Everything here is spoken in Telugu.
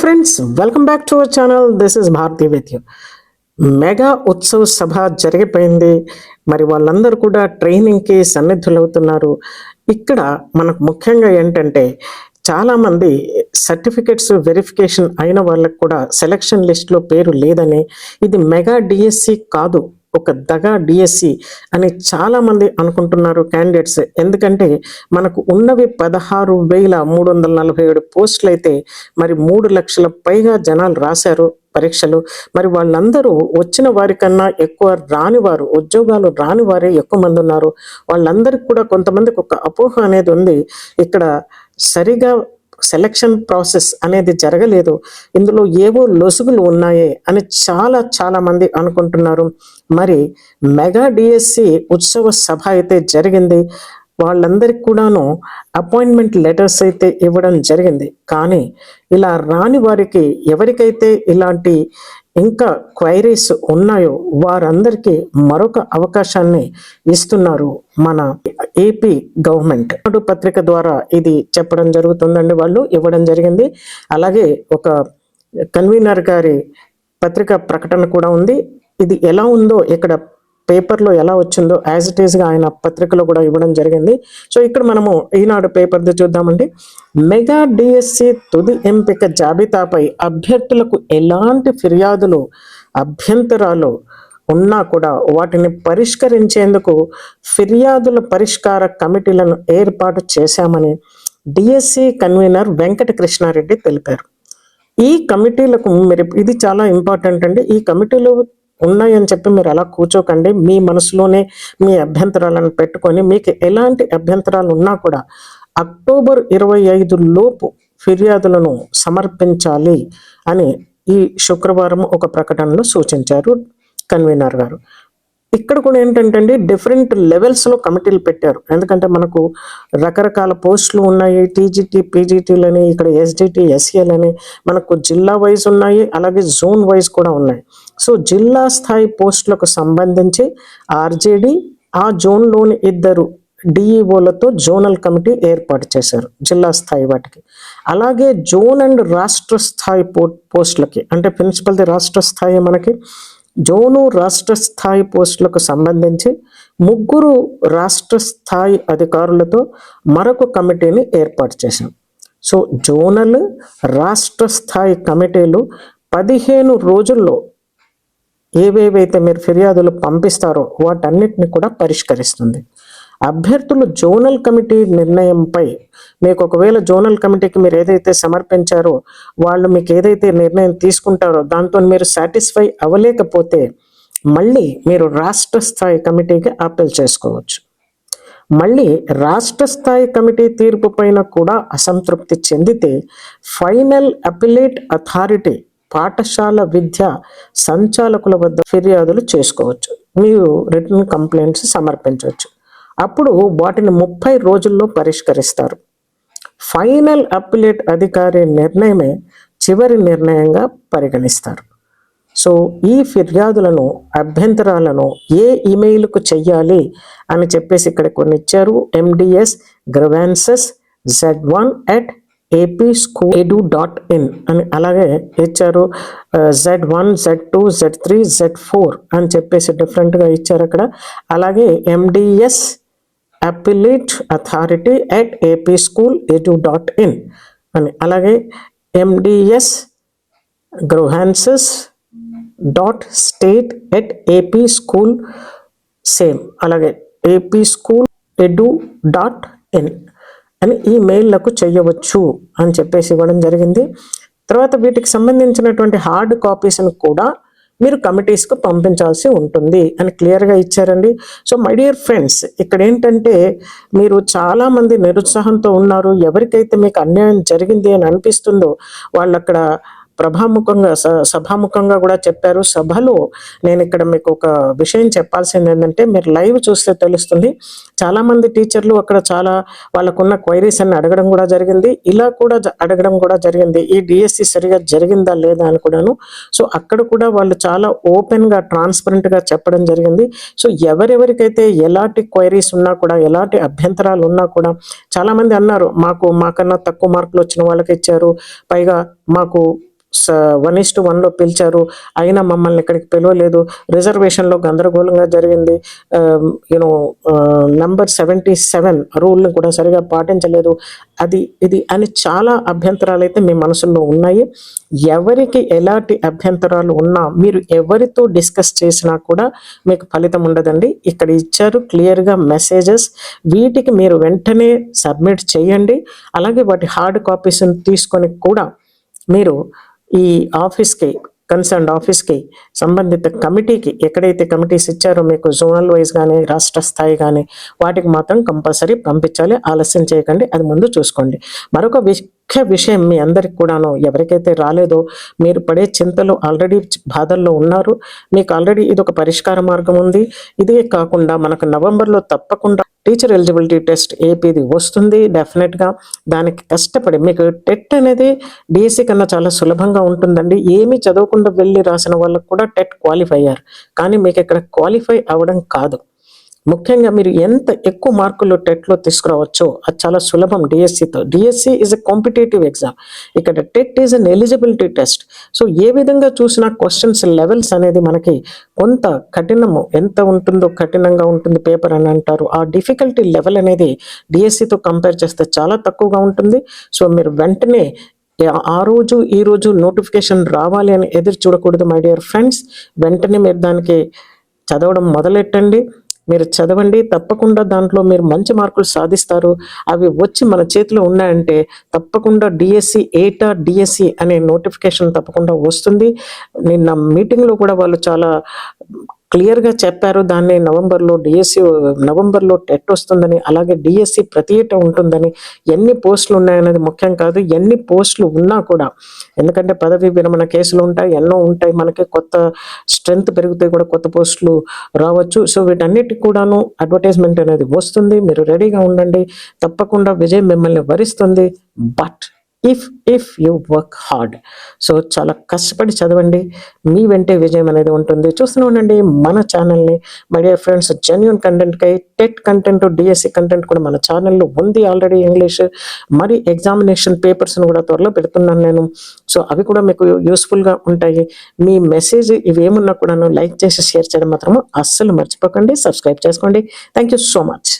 Friends, welcome back to our channel. This is Bharathi with you. Mega ఉత్సవ్ సభ జరిగిపోయింది. మరి వాళ్ళందరూ కూడా ట్రైనింగ్కి సన్నిధులవుతున్నారు. ఇక్కడ మనకు ముఖ్యంగా ఏంటంటే చాలామంది సర్టిఫికెట్స్ వెరిఫికేషన్ అయిన వాళ్ళకు కూడా సెలక్షన్ లిస్ట్లో పేరు లేదని, ఇది మెగా డిఎస్సి కాదు, ఒక దగా డిఎస్సి అని చాలామంది అనుకుంటున్నారు క్యాండిడేట్స్. ఎందుకంటే మనకు ఉన్నవి 16,347 పోస్టులు అయితే మరి 3 లక్షల పైగా జనాలు రాశారు పరీక్షలు. మరి వాళ్ళందరూ వచ్చిన వారికన్నా ఎక్కువ రానివారు, ఉద్యోగాలు రాని వారే ఎక్కువ మంది ఉన్నారు. వాళ్ళందరికీ కూడా కొంతమందికి ఒక అపోహ అనేది ఉంది, ఇక్కడ సరిగా సెలక్షన్ ప్రాసెస్ అనేది జరగలేదు, ఇందులో ఏవో లొసుగులు ఉన్నాయే అని చాలా మంది అనుకుంటున్నారు. మరి మెగా డిఎస్సి ఉత్సవ సభ అయితే జరిగింది. వాళ్ళందరికీ కూడాను అపాయింట్మెంట్ లెటర్స్ అయితే ఇవ్వడం జరిగింది. కానీ ఇలా రాని వారికి, ఎవరికైతే ఇలాంటి ఇంకా క్వైరీస్ ఉన్నాయో వారందరికీ మరొక అవకాశాన్ని ఇస్తున్నారు మన ఏపీ గవర్నమెంట్. పత్రిక ద్వారా ఇది చెప్పడం జరుగుతుందండి, వాళ్ళు ఇవ్వడం జరిగింది. అలాగే ఒక కన్వీనర్ గారి పత్రిక ప్రకటన కూడా ఉంది. ఇది ఎలా ఉందో ఇక్కడ పేపర్లో ఎలా వచ్చిందో యాజ్ ఇట్ ఈస్గా ఆయన పత్రికలో కూడా ఇవ్వడం జరిగింది. సో ఇక్కడ మనము ఈనాడు పేపర్ది చూద్దామండి. మెగా డిఎస్సి తుది ఎంపిక జాబితాపై అభ్యర్థులకు ఎలాంటి ఫిర్యాదులు, అభ్యంతరాలు ఉన్నా కూడా వాటిని పరిష్కరించేందుకు ఫిర్యాదుల పరిష్కార కమిటీలను ఏర్పాటు చేశామని డిఎస్సి కన్వీనర్ వెంకట కృష్ణారెడ్డి తెలిపారు. ఈ కమిటీలకు మీరు, ఇది చాలా ఇంపార్టెంట్ అండి, ఈ కమిటీలు ఉన్నాయని చెప్పి మీరు అలా కూర్చోకండి. మీ మనసులోనే మీ అభ్యంతరాలను పెట్టుకొని మీకు ఎలాంటి అభ్యంతరాలు ఉన్నా కూడా అక్టోబర్ 25 లోపు ఫిర్యాదులను సమర్పించాలి అని ఈ శుక్రవారం ఒక ప్రకటనలో సూచించారు కన్వీనర్ గారు. ఇక్కడ కూడా ఏంటంటే డిఫరెంట్ లెవెల్స్లో కమిటీలు పెట్టారు. ఎందుకంటే మనకు రకరకాల పోస్టులు ఉన్నాయి, టీజీటీ పీజీటీలని, ఇక్కడ ఎస్డిటి ఎస్ఏలని, మనకు జిల్లా వైజ్ ఉన్నాయి, అలాగే జోన్ వైజ్ కూడా ఉన్నాయి. సో జిల్లా స్థాయి పోస్టులకు సంబంధించి ఆర్జేడి, ఆ జోన్లోని 2 డిఈఓలతో జోనల్ కమిటీ ఏర్పాటు చేశారు జిల్లా స్థాయి వాటికి. అలాగే జోన్ అండ్ రాష్ట్ర స్థాయి పోస్టులకి, అంటే ప్రిన్సిపల్ది రాష్ట్ర స్థాయి, మనకి జోను రాష్ట్ర స్థాయి పోస్టులకు సంబంధించి 3 రాష్ట్ర స్థాయి అధికారులతో మరొక కమిటీని ఏర్పాటు చేశాం. సో జోనల్, రాష్ట్ర స్థాయి కమిటీలు 15 రోజుల్లో ఏవేవైతే మీరు ఫిర్యాదులు పంపిస్తారో వాటన్నిటిని కూడా పరిష్కరిస్తుంది. అభ్యర్థులు జోనల్ కమిటీ నిర్ణయంపై, మీకు ఒకవేళ జోనల్ కమిటీకి మీరు ఏదైతే సమర్పించారో వాళ్ళు మీకు ఏదైతే నిర్ణయం తీసుకుంటారో దాంతో మీరు సాటిస్ఫై అవ్వలేకపోతే మళ్ళీ మీరు రాష్ట్ర స్థాయి కమిటీకి అప్పీల్ చేసుకోవచ్చు. మళ్ళీ రాష్ట్ర స్థాయి కమిటీ తీర్పు పైన కూడా అసంతృప్తి చెందితే ఫైనల్ అపిలేట్ అథారిటీ, పాఠశాల విద్యా సంచాలకుల వద్ద ఫిర్యాదులు చేసుకోవచ్చు. మీరు రిటర్న్ కంప్లైంట్స్ సమర్పించవచ్చు. అప్పుడు వాటిని 30 రోజుల్లో పరిష్కరిస్తారు. ఫైనల్ అపిలేట్ అధికారి నిర్ణయమే చివరి నిర్ణయంగా పరిగణిస్తారు. సో ఈ ఫిర్యాదులను, అభ్యంతరాలను ఏ ఇమెయిల్కు చెయ్యాలి అని చెప్పేసి ఇక్కడ కొన్ని ఇచ్చారు. MDS గ్రీవెన్సెస్ Z1@apschool.edu.in అని అలాగే ఇచ్చారు. Z1, Z2, Z3, Z4 అని చెప్పేసి డిఫరెంట్గా ఇచ్చారు అక్కడ. అలాగే MDS అపిలేట్ అథారిటీ @apschool.edu.in అని, అలాగే MDS grievances.state@apschool సేమ్, అలాగే apschool.edu.in అని ఈ మెయిల్లకు చేయవచ్చు అని చెప్పేసి ఇవ్వడం జరిగింది. తర్వాత వీటికి సంబంధించినటువంటి హార్డ్ కాపీస్ని కూడా మీరు కమిటీస్కు పంపించాల్సి ఉంటుంది అని క్లియర్గా ఇచ్చారండి. సో మై డియర్ ఫ్రెండ్స్, ఇక్కడ ఏంటంటే మీరు చాలామంది నిరుత్సాహంతో ఉన్నారు. ఎవరికైతే మీకు అన్యాయం జరిగింది అని అనిపిస్తుందో వాళ్ళు అక్కడ సభాముఖంగా కూడా చెప్పారు. సభలో నేను ఇక్కడ మీకు ఒక విషయం చెప్పాల్సింది ఏంటంటే, మీరు లైవ్ చూస్తే తెలుస్తుంది, చాలామంది టీచర్లు అక్కడ చాలా వాళ్ళకున్న క్వైరీస్ అన్ని అడగడం కూడా జరిగింది, ఇలా కూడా అడగడం కూడా జరిగింది, ఈ డిఎస్సి సరిగా జరిగిందా లేదా అని కూడాను. సో అక్కడ కూడా వాళ్ళు చాలా ఓపెన్గా, ట్రాన్స్పరెంట్గా చెప్పడం జరిగింది. సో ఎవరెవరికైతే ఎలాంటి క్వైరీస్ ఉన్నా కూడా, ఎలాంటి అభ్యంతరాలు ఉన్నా కూడా, చాలామంది అన్నారు మాకన్నా తక్కువ మార్కులు వచ్చిన వాళ్ళకి ఇచ్చారు, పైగా మాకు 1:1 పిలిచారు, అయినా మమ్మల్ని ఇక్కడికి పిలవలేదు, రిజర్వేషన్లో గందరగోళంగా జరిగింది, యూనో నంబర్ 77 రూల్ని కూడా సరిగా పాటించలేదు, అది ఇది అని చాలా అభ్యంతరాలు అయితే మీ మనసులో ఉన్నాయి. ఎవరికి ఎలాంటి అభ్యంతరాలు ఉన్నా మీరు ఎవరితో డిస్కస్ చేసినా కూడా మీకు ఫలితం ఉండదండి. ఇక్కడ ఇచ్చారు క్లియర్గా మెసేజెస్, వీటికి మీరు వెంటనే సబ్మిట్ చేయండి. అలాగే వాటి హార్డ్ కాపీస్ తీసుకొని కూడా మీరు ఈ ఆఫీస్కి, కన్సర్న్ ఆఫీస్కి, సంబంధిత కమిటీకి, ఎక్కడైతే కమిటీస్ ఇచ్చారో మీకు జోనల్ వైజ్ కానీ రాష్ట్ర స్థాయి కానీ, వాటికి మాత్రం కంపల్సరీ పంపించాలి. ఆలస్యం చేయకండి, అది ముందు చూసుకోండి. మరొక ముఖ్య విషయం మీ అందరికి కూడాను, ఎవరికైతే రాలేదో మీరు పడే చింతలు, ఆల్రెడీ బాధల్లో ఉన్నారు, మీకు ఆల్రెడీ ఇది ఒక పరిష్కార మార్గం ఉంది. ఇదే కాకుండా మనకు నవంబర్లో తప్పకుండా టీచర్ ఎలిజిబిలిటీ టెస్ట్ ఏపీది వస్తుంది. డెఫినెట్గా దానికి కష్టపడి, మీకు టెట్ అనేది డిఎస్సి కన్నా చాలా సులభంగా ఉంటుందండి. ఏమీ చదవకుండా వెళ్ళి రాసిన వాళ్ళకు కూడా టెట్ క్వాలిఫై అయ్యారు, కానీ మీకు ఇక్కడ క్వాలిఫై అవ్వడం కాదు. ముఖ్యంగా మీరు ఎంత ఎక్కువ మార్కులు టెట్లో తీసుకురావచ్చో అది చాలా సులభం డిఎస్సితో. DSC is a competitive exam, ఇక్కడ TET is an eligibility test. So ఏ విధంగా చూసినా క్వశ్చన్స్ లెవెల్స్ అనేది మనకి కొంత కఠినము, ఎంత ఉంటుందో కఠినంగా ఉంటుంది పేపర్ అని అంటారు. ఆ డిఫికల్టీ లెవెల్ అనేది డిఎస్సితో కంపేర్ చేస్తే చాలా తక్కువగా ఉంటుంది. సో మీరు వెంటనే ఆ రోజు ఈ రోజు నోటిఫికేషన్ రావాలి అని ఎదురు చూడకూడదు మై డియర్ ఫ్రెండ్స్. వెంటనే మీరు దానికి చదవడం మొదలెట్టండి. మీరు చదవండి, తప్పకుండా దాంట్లో మీరు మంచి మార్కులు సాధిస్తారు. అవి వచ్చి మన చేతిలో ఉన్నాయంటే తప్పకుండా డిఎస్సి ఏటా డిఎస్సి అనే నోటిఫికేషన్ తప్పకుండా వస్తుంది. నిన్న మీటింగ్లో కూడా వాళ్ళు చాలా క్లియర్గా చెప్పారు, దాన్ని నవంబర్లో టెట్ వస్తుందని, అలాగే డిఎస్సి ప్రతి ఏటా ఉంటుందని. ఎన్ని పోస్టులు ఉన్నాయనేది ముఖ్యం కాదు, ఎన్ని పోస్టులు ఉన్నా కూడా, ఎందుకంటే పదవి విరమణ కేసులు ఉంటాయి, ఎన్నో ఉంటాయి, మనకి కొత్త స్ట్రెంగ్త్ పెరిగితే కూడా కొత్త పోస్టులు రావచ్చు. సో వీటన్నిటికి కూడాను అడ్వర్టైజ్మెంట్ అనేది వస్తుంది, మీరు రెడీగా ఉండండి, తప్పకుండా విజయం మిమ్మల్ని వరిస్తుంది. But if you work hard, so చాలా కష్టపడి చదవండి, మీ వెంటే విజయం అనేది ఉంటుంది. చూస్తూనే ఉండండి మన ఛానల్ని మై డియర్ ఫ్రెండ్స్. జెన్యూన్ కంటెంట్కై టెట్ కంటెంట్, డిఎస్సి కంటెంట్ కూడా మన ఛానల్లో ఉంది ఆల్రెడీ, ఇంగ్లీష్. మరి ఎగ్జామినేషన్ పేపర్స్ని కూడా త్వరలో పెడుతున్నాను నేను. సో అవి కూడా మీకు యూస్ఫుల్గా ఉంటాయి. మీ మెసేజ్ ఇవేమున్నా కూడాను లైక్ చేసి షేర్ చేయడం మాత్రము అస్సలు మర్చిపోకండి. సబ్స్క్రైబ్ చేసుకోండి. Thank you so much.